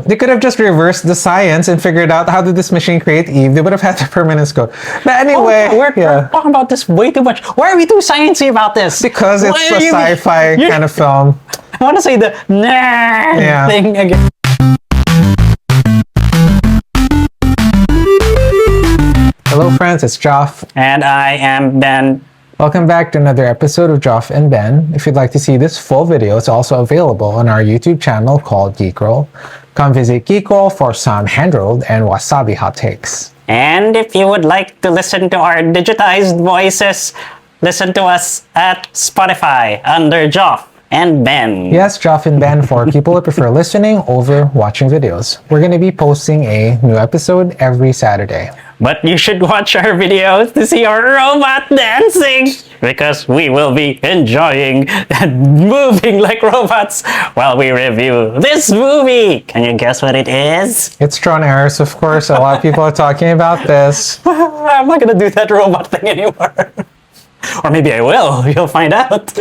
They could have just reversed the science and figured out how did this machine create Eve. They would have had the permanence code. But anyway, we're talking about this way too much. Why are we too sciencey about this? Because it's a sci-fi kind of film. I want to say the thing again. Hello friends, it's Geoff. And I am Ben. Welcome back to another episode of Geoff and Ben. If you'd like to see this full video, it's also available on our YouTube channel called Geekroll. Come visit Geekroll for some hand-rolled and wasabi hot takes. And if you would like to listen to our digitized voices, listen to us at Spotify under Geoff and Ben. Yes, Geoff and Ben for people who prefer listening over watching videos. We're going to be posting a new episode every Saturday. But you should watch our videos to see our robot dancing, because we will be enjoying and moving like robots while we review this movie. Can you guess what it is? It's Tron ARES, of course. A lot of people are talking about this. I'm not gonna do that robot thing anymore. Or maybe I will. You'll find out.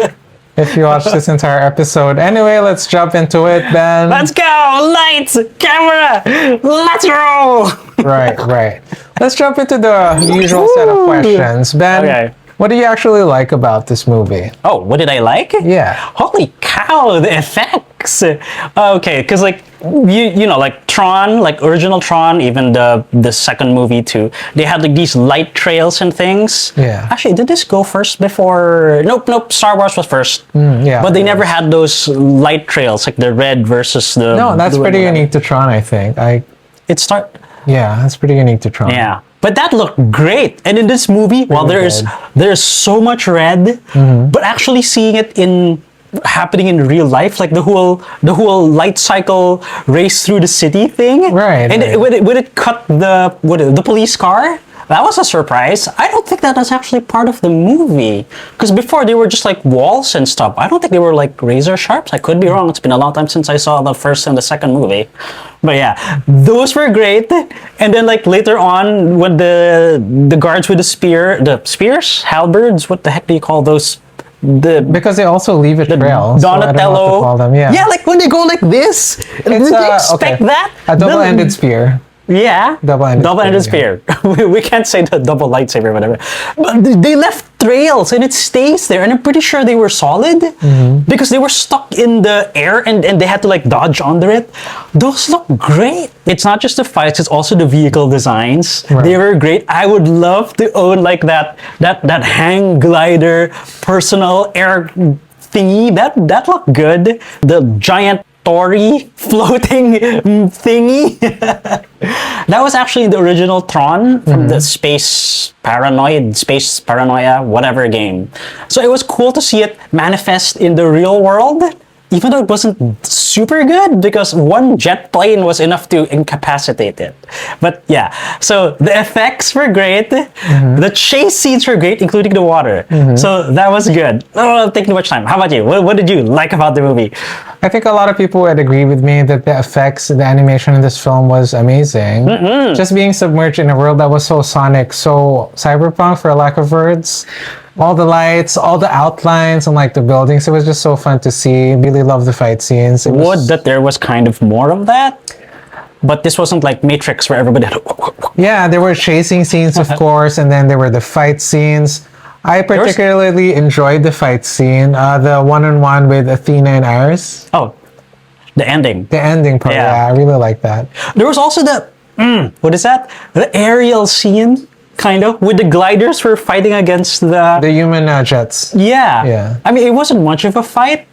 If you watch this entire episode. Anyway, let's jump into it, Ben. Let's go! Lights! Camera! Let's roll! Right. Let's jump into the usual set of questions. Ben, what do you actually like about this movie? Oh, what did I like? Yeah. Holy cow, the effects! Okay, because like, you know, like Tron, like original Tron, even the second movie too, they had like these light trails and things. Yeah. Actually, did this go first before? Nope, Star Wars was first. Yeah. But they never had those light trails, like the red versus the No, that's blue pretty and unique to Tron, I think. Yeah, that's pretty unique to Tron. Yeah, but that looked great. And in this movie, while there's so much red, but actually seeing it happening in real life, like the whole light cycle race through the city thing. Right. And when it cut the police car, that was a surprise. I don't think that was actually part of the movie, because before they were just like walls and stuff. I don't think they were like razor sharps. I could be wrong. It's been a long time since I saw the first and the second movie. But yeah, those were great. And then like later on, when the guards with the spears, halberds, what the heck do you call those? Because they also leave a trail. Donatello. So I don't know what to call them. Yeah, like when they go like this. Did you expect that? A double-ended spear. Yeah, double-ended spear. We can't say the double lightsaber or whatever. But they left trails and it stays there. And I'm pretty sure they were solid because they were stuck in the air and they had to like dodge under it. Those look great. It's not just the fights, it's also the vehicle designs. Right. They were great. I would love to own like that hang glider personal air thingy. That looked good. The giant Tory floating thingy. That was actually the original Tron from the space paranoia, whatever game. So it was cool to see it manifest in the real world, even though it wasn't super good, because one jet plane was enough to incapacitate it. But yeah, so the effects were great. The chase scenes were great, including the water. So that was good. Oh, taking too much time. How about you? What did you like about the movie? I think a lot of people would agree with me that the effects, the animation in this film was amazing. Just being submerged in a world that was so sonic, so cyberpunk for lack of words. All the lights, all the outlines, and like the buildings. It was just so fun to see. Really love the fight scenes. That there was kind of more of that, but this wasn't like Matrix where everybody had. Yeah, there were chasing scenes, of course, and then there were the fight scenes. I particularly enjoyed the fight scene, the one-on-one with Athena and ARES. Oh, the ending. The ending part. Yeah, I really like that. There was also what is that? The aerial scene. Kind of, with the gliders were fighting against the human jets. Yeah. I mean, it wasn't much of a fight,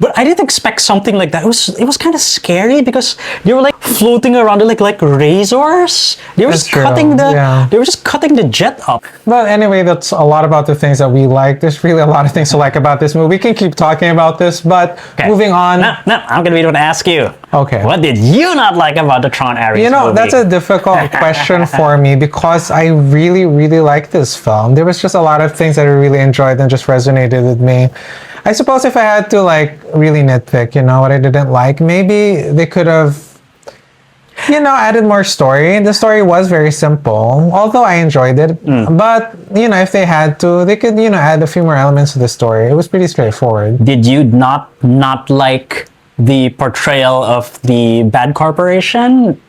but I didn't expect something like that. It was kind of scary because they were like floating around like razors. They were just cutting the jet up. But anyway, that's a lot about the things that we like. There's really a lot of things to like about this movie. We can keep talking about this, but moving on. No, I'm gonna be the one to ask you. Okay. What did you not like about the Tron ARES movie? That's a difficult question for me because I really, really like this film. There was just a lot of things that I really enjoyed and just resonated with me. I suppose if I had to like really nitpick, what I didn't like, maybe they could have, added more story. The story was very simple, although I enjoyed it. But, if they had to, they could, add a few more elements to the story. It was pretty straightforward. Did you not like the portrayal of the bad corporation.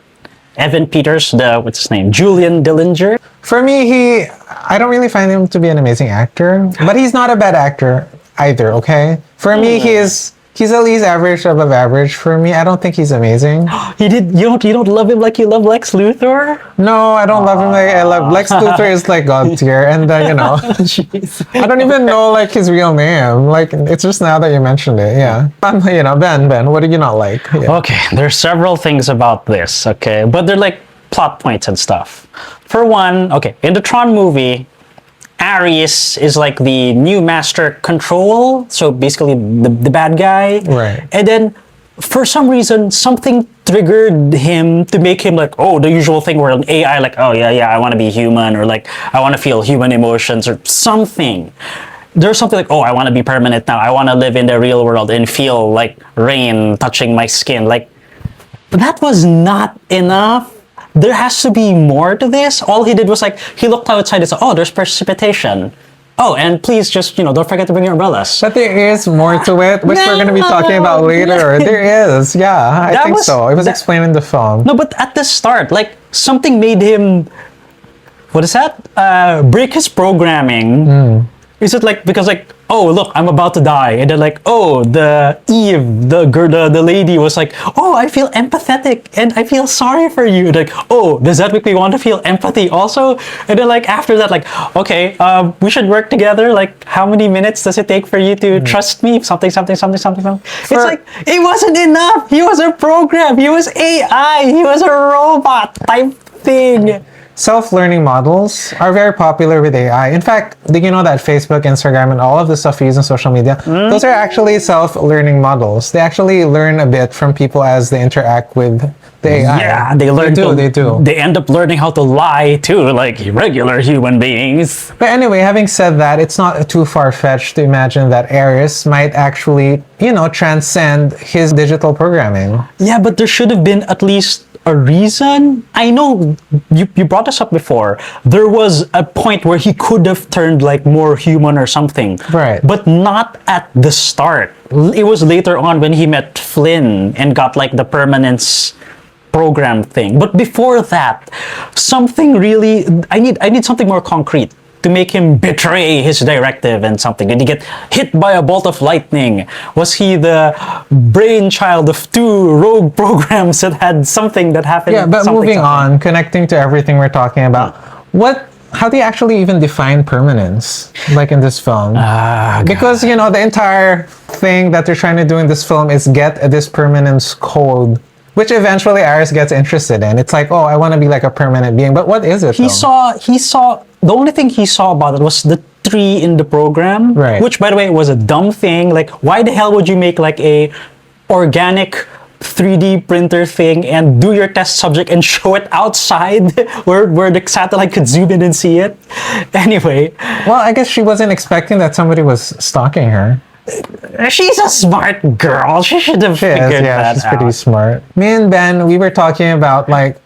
Evan Peters, what's his name? Julian Dillinger. For me, I don't really find him to be an amazing actor, but he's not a bad actor either, okay? For me, he's at least average above average. For me, I don't think he's amazing. You don't love him like you love Lex Luthor? No, I don't love him like I love Lex Luthor is like God tier, and then Jeez. I don't even know like his real name. Like it's just now that you mentioned it. Yeah, Ben, what did you not like? Yeah. Okay, there's several things about this, okay? But they're like plot points and stuff. For one, okay, in the Tron movie, ARES is like the new master control, so basically the bad guy. Right. And then for some reason, something triggered him to make him like, oh, the usual thing where an AI like, oh yeah, I want to be human, or like, I want to feel human emotions or something. There's something like, oh, I want to be permanent now. I want to live in the real world and feel like rain touching my skin. Like, but that was not enough. There has to be more to this. All he did was like, he looked outside and said, oh, there's precipitation. Oh, and please just, don't forget to bring your umbrellas. But there is more to it, which we're going to be talking about later. There is, yeah, I think so. It was explained in the film. No, but at the start, like, something made him, what is that? Break his programming. Is it like, because like, oh, look, I'm about to die. And then like, oh, the Eve, the lady was like, oh, I feel empathetic and I feel sorry for you. And like, oh, does that make me want to feel empathy also? And then like, after that, like, okay, we should work together. Like, how many minutes does it take for you to trust me? Something. It's like, it wasn't enough. He was a program. He was AI. He was a robot type thing. Self-learning models are very popular with AI. In fact, did you know that Facebook, Instagram, and all of the stuff we use on social media, those are actually self-learning models. They actually learn a bit from people as they interact with the AI. Yeah, they do. They end up learning how to lie too, like regular human beings. But anyway, having said that, it's not too far-fetched to imagine that ARES might actually, transcend his digital programming. Yeah, but there should have been at least a reason. I know you brought this up before. There was a point where he could have turned like more human or something. Right. But not at the start. It was later on when he met Flynn and got like the permanence program thing. But before that, something really, I need something more concrete to make him betray his directive and something. Did he get hit by a bolt of lightning? Was he the brainchild of two rogue programs that had something that happened? Yeah, but moving on, connecting to everything we're talking about, how do you actually even define permanence, like in this film? Because, the entire thing that they're trying to do in this film is get this permanence code, which eventually ARES gets interested in. It's like, oh, I want to be like a permanent being. But what is it? He saw the only thing he saw about it was the tree in the program, right? Which, by the way, was a dumb thing. Like, why the hell would you make like a organic 3D printer thing and do your test subject and show it outside where the satellite could zoom in and see it? Anyway. Well, I guess she wasn't expecting that somebody was stalking her. She's a smart girl. She should have figured that out. She's pretty smart. Me and Ben, we were talking about like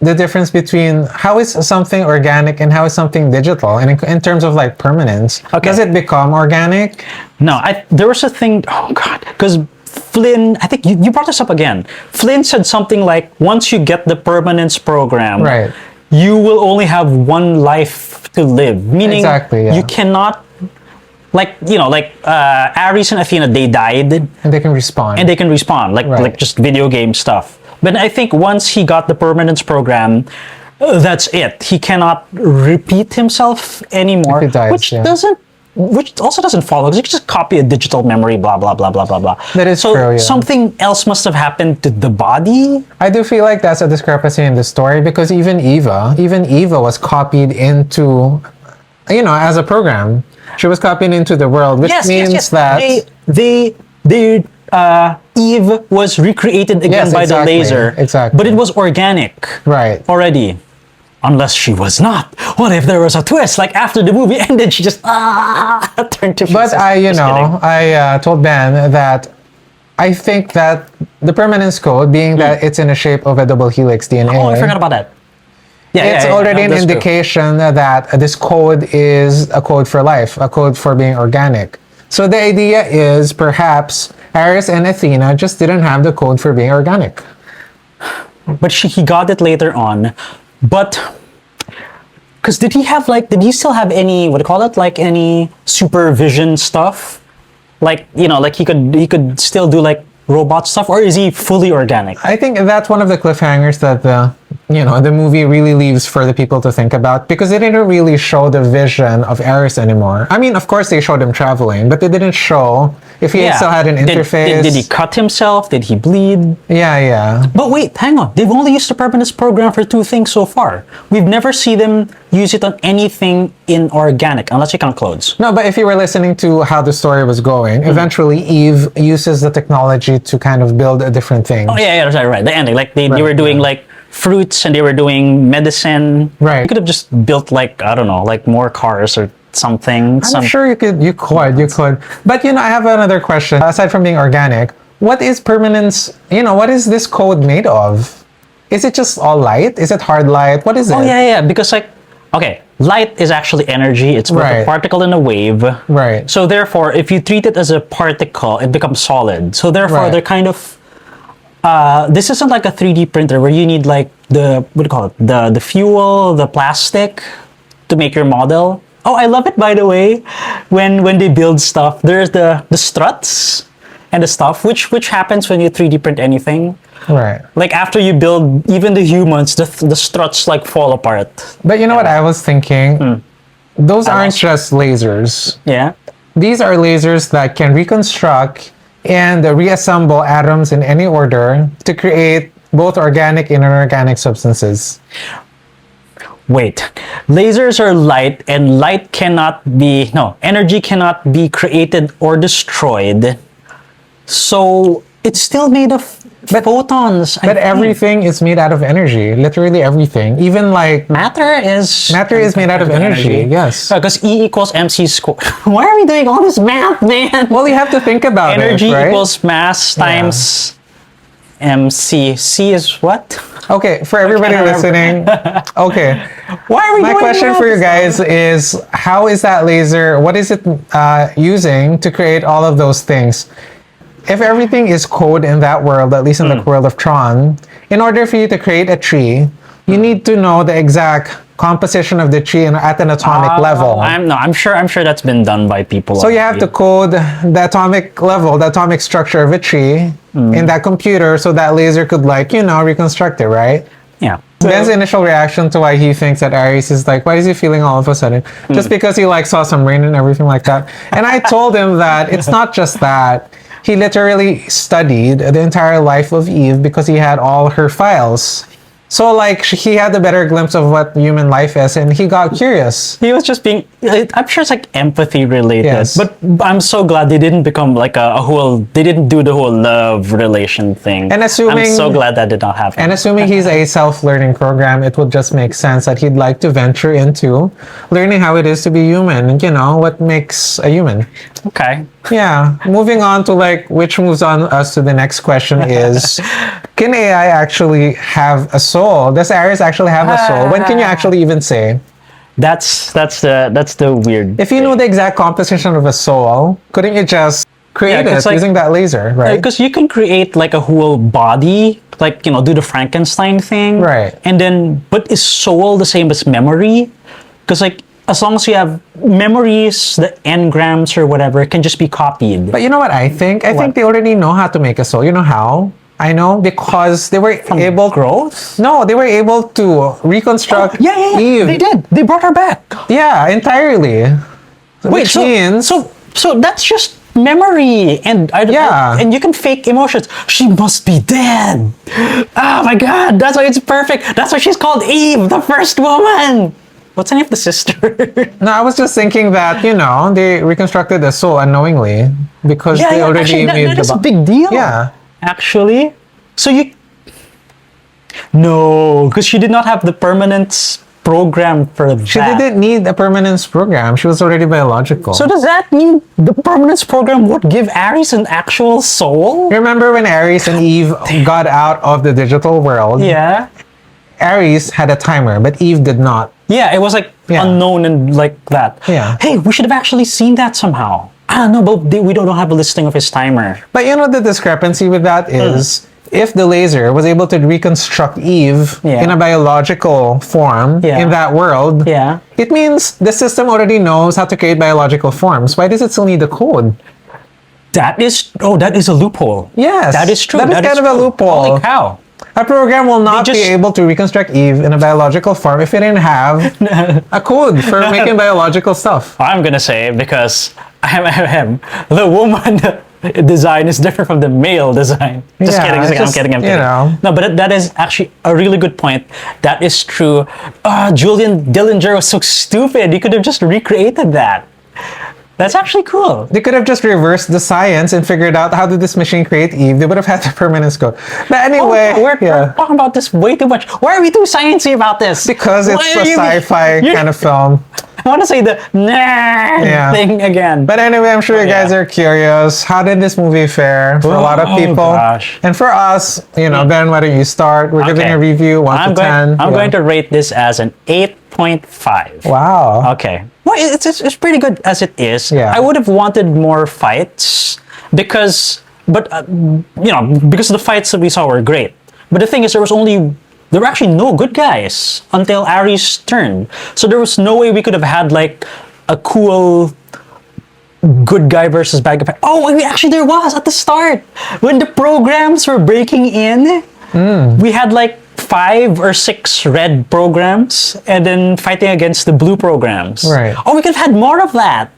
the difference between how is something organic and how is something digital, and in terms of like permanence. Okay. Does it become organic? No, there was a thing. Oh God, because Flynn, I think you brought this up again. Flynn said something like, once you get the permanence program, right, you will only have one life to live. Meaning, you cannot. Like, ARES and Athena, they died. And they can respawn. Like just video game stuff. But I think once he got the permanence program, that's it. He cannot repeat himself anymore. If he dies, which also doesn't follow, because you can just copy a digital memory, blah, blah, blah, blah, blah, blah. That is true, yeah. Something else must have happened to the body. I do feel like that's a discrepancy in the story, because even Eva was copied into, as a program. She was copied into the world, which means that Eve was recreated again by the laser. Exactly. But it was organic. Right. Already. Unless she was not. What if there was a twist? Like after the movie ended, she just turned to pieces. But I told Ben that I think that the permanence code, being that it's in the shape of a double helix DNA. Oh, I forgot about that. It's already an indication that this code is a code for life, a code for being organic. So the idea is perhaps Ares and Athena just didn't have the code for being organic. But he got it later on. But because did he still have any, what do you call it, like any supervision stuff? Like, like he could still do like robot stuff, or is he fully organic? I think that's one of the cliffhangers that the movie really leaves for the people to think about, because they didn't really show the vision of Ares anymore. I mean, of course they showed him traveling, but they didn't show if he still had an interface. Did he cut himself? Did he bleed? Yeah. But wait, hang on. They've only used the permanence program for 2 things so far. We've never seen them use it on anything inorganic, unless you count clothes. No, but if you were listening to how the story was going, eventually Eve uses the technology to kind of build a different thing. Oh yeah, right. The ending, like they were doing like fruits and they were doing medicine. Right. You could have just built like, I don't know, like more cars or something. I'm sure you could. But I have another question. Aside from being organic, what is permanence? What is this code made of? Is it just all light? Is it hard light? What is it? Oh yeah. Because light is actually energy. It's both a particle and a wave. Right. So therefore, if you treat it as a particle, it becomes solid. So therefore, they're kind of. This isn't like a 3D printer where you need like the fuel, the plastic to make your model. Oh, I love it, by the way, when they build stuff. There's the struts and the stuff, which happens when you 3D print anything. Right. Like after you build even the humans, the struts like fall apart. But you know what I was thinking? Those aren't just lasers. Yeah. These are lasers that can reconstruct and reassemble atoms in any order to create both organic and inorganic substances. Wait, lasers are light, and energy cannot be created or destroyed. So it's still made of photons. But everything is made out of energy. Literally everything. Even like matter is made out of energy. Yes. Because E equals mc squared. Why are we doing all this math, man? Well, you have to think about energy it, right? equals mass times mc. C is what? Okay, for everybody listening. Okay. Why are we My doing question math? for you guys is, how is that laser? What is it using to create all of those things? If everything is code in that world, at least in the world of Tron, in order for you to create a tree, you need to know the exact composition of the tree at an atomic level. I'm sure that's been done by people. So you have to code the atomic level, the atomic structure of a tree in that computer, so that laser could reconstruct it, right? Yeah. Ben's initial reaction to why he thinks that Ares is like, why is he feeling all of a sudden? Just because he saw some rain and everything like that. And I told him that it's not just that. He literally studied the entire life of Eve because he had all her files. So he had a better glimpse of what human life is, and he got curious. He was just being, I'm sure it's like empathy related, Yes. but I'm so glad they didn't become like they didn't do the whole love relation thing. And I'm so glad that did not happen. And assuming he's a self-learning program, it would just make sense that he'd like to venture into learning how it is to be human, and what makes a human. Okay. Yeah. Moving on to which moves on us to the next question is, can AI actually have a soul? Does Ares actually have a soul? When can you actually even say? That's the weird. If you know the exact composition of a soul, couldn't you just create it using that laser, right? Because you can create a whole body, do the Frankenstein thing, right? And then, but is soul the same as memory? Because as long as you have memories, the engrams or whatever, it can just be copied. But you know what I think? I think they already know how to make a soul. You know how? I know because they were able growth. No, they were able to reconstruct. Eve. They did. They brought her back. Yeah, entirely. Wait, so that's just memory, and and you can fake emotions. She must be dead. Oh my God, that's why it's perfect. That's why she's called Eve, the first woman. What's the name of the sister? No, I was just thinking that, they reconstructed the soul unknowingly because they already made that is a big deal. Yeah. Actually. So no, because she did not have the permanence program for that. She didn't need a permanence program. She was already biological. So does that mean the permanence program would give Ares an actual soul? Remember when Ares and Eve got out of the digital world? Yeah. Ares had a timer, but Eve did not. Yeah, it was unknown and like that. Yeah. Hey, we should have actually seen that somehow. No, but we don't have a listing of his timer. But you know the discrepancy with that is if the laser was able to reconstruct Eve in a biological form in that world, it means the system already knows how to create biological forms. Why does it still need the code? That is a loophole. Yes. That is true. That is kind of a loophole. Holy cow. A program will not be able to reconstruct Eve in a biological form if it didn't have a code for making biological stuff. I'm gonna say because the woman design is different from the male design. Just kidding. I'm kidding. You know. No, but that is actually a really good point. That is true. Julian Dillinger was so stupid. He could have just recreated that. That's actually cool. They could have just reversed the science and figured out how did this machine create Eve. They would have had the permanence code. But anyway, we're talking about this way too much. Why are we too sciencey about this? Because it's a sci-fi kind of film. I want to say the thing again. But anyway, I'm sure you guys are curious. How did this movie fare for a lot of people? Gosh. And for us, you know, Ben, why don't you start? We're giving a review 1 to 10. I'm going to rate this as an 8.5. Wow. Okay. Well, it's pretty good as it is. Yeah. I would have wanted more fights because the fights that we saw were great. But the thing is, there were actually no good guys until ARES turned. So there was no way we could have had like a cool good guy versus bad guy. Oh, actually there was at the start. When the programs were breaking in, we had like 5 or 6 red programs and then fighting against the blue programs. Right. Oh, we could have had more of that.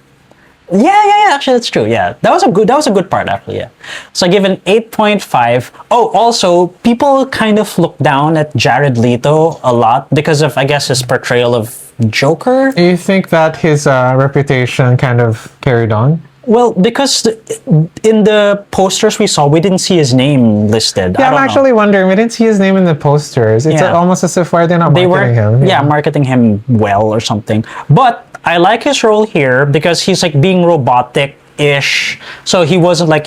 Yeah. Actually, that's true. Yeah, that was a good part. Actually, yeah. So I give an 8.5. Oh, also, people kind of look down at Jared Leto a lot because of, I guess, his portrayal of Joker. Do you think that his reputation kind of carried on? Well, because in the posters we saw, we didn't see his name listed. Yeah, I'm actually wondering. We didn't see his name in the posters. It's almost as if they're not marketing him. Yeah, marketing him well or something. But I like his role here because he's like being robotic-ish. So he wasn't like,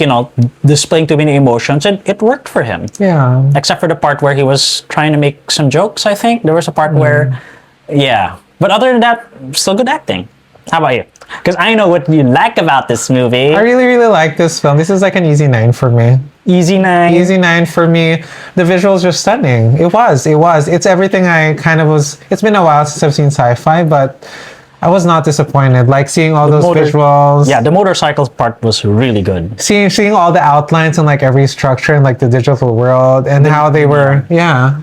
displaying too many emotions. And it worked for him. Yeah. Except for the part where he was trying to make some jokes, I think. There was a part where, But other than that, still good acting. How about you? Because I know what you like about this movie. I really, really like this film. This is like an easy 9 for me. Easy 9? Easy 9 for me. The visuals are stunning. It was. It's everything I kind of was... It's been a while since I've seen sci-fi, but I was not disappointed. Like seeing all those visuals. Yeah, the motorcycles part was really good. Seeing all the outlines and like every structure in like the digital world and how they were... Yeah.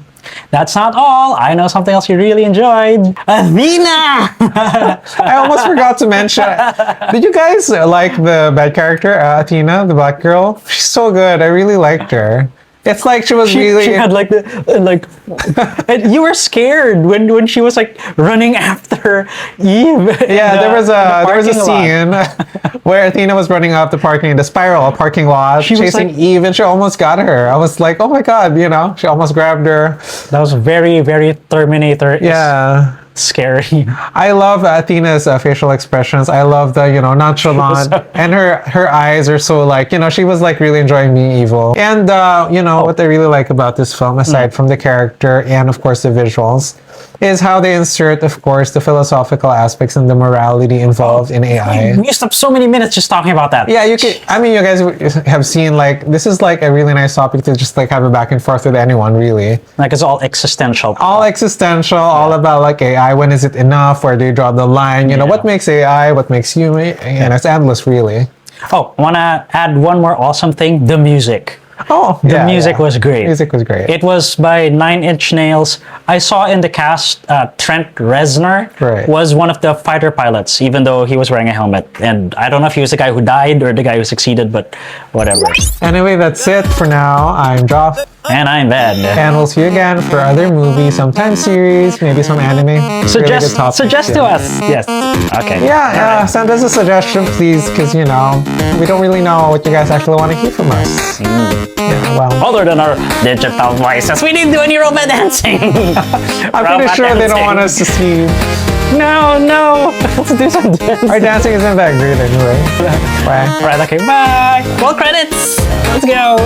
That's not all. I know something else you really enjoyed. Athena! I almost forgot to mention. Did you guys like the bad character, Athena, the black girl? She's so good. I really liked her. It's like she had like and you were scared when she was like running after Eve. Yeah, there was a scene where Athena was running up the parking lot, chasing Eve, and she almost got her. I was like, oh my god, she almost grabbed her. That was very, very Terminator. Yeah. Scary. I love Athena's facial expressions. I love the nonchalant, and her eyes are so like she was like really enjoying being evil. And what I really like about this film, aside from the character and of course the visuals, is how they insert, of course, the philosophical aspects and the morality involved in AI. We used up so many minutes just talking about that. Yeah, you guys have seen like this is like a really nice topic to just like have a back and forth with anyone, really. Like it's all existential. All existential, all about like AI. When is it enough? Where do you draw the line? What makes AI? What makes human? And it's endless, really. Oh, I want to add one more awesome thing: the music. Oh, the music was great. Music was great. It was by 9 Inch Nails. I saw in the cast Trent Reznor was one of the fighter pilots, even though he was wearing a helmet. And I don't know if he was the guy who died or the guy who succeeded, but whatever. Anyway, that's it for now. I'm Geoff. And I'm Ben. And we'll see you again for other movies, sometimes series, maybe some anime. Suggest to us. Yes. Okay. Yeah, send us a suggestion, please, because, we don't really know what you guys actually want to hear from us. Yeah, well. Other than our digital voices, we didn't do any robot dancing. I'm pretty sure they don't want us to see. No. Let's do some dancing. Our dancing isn't that great anyway. Bye. Alright, okay, bye. Roll credits. Let's go.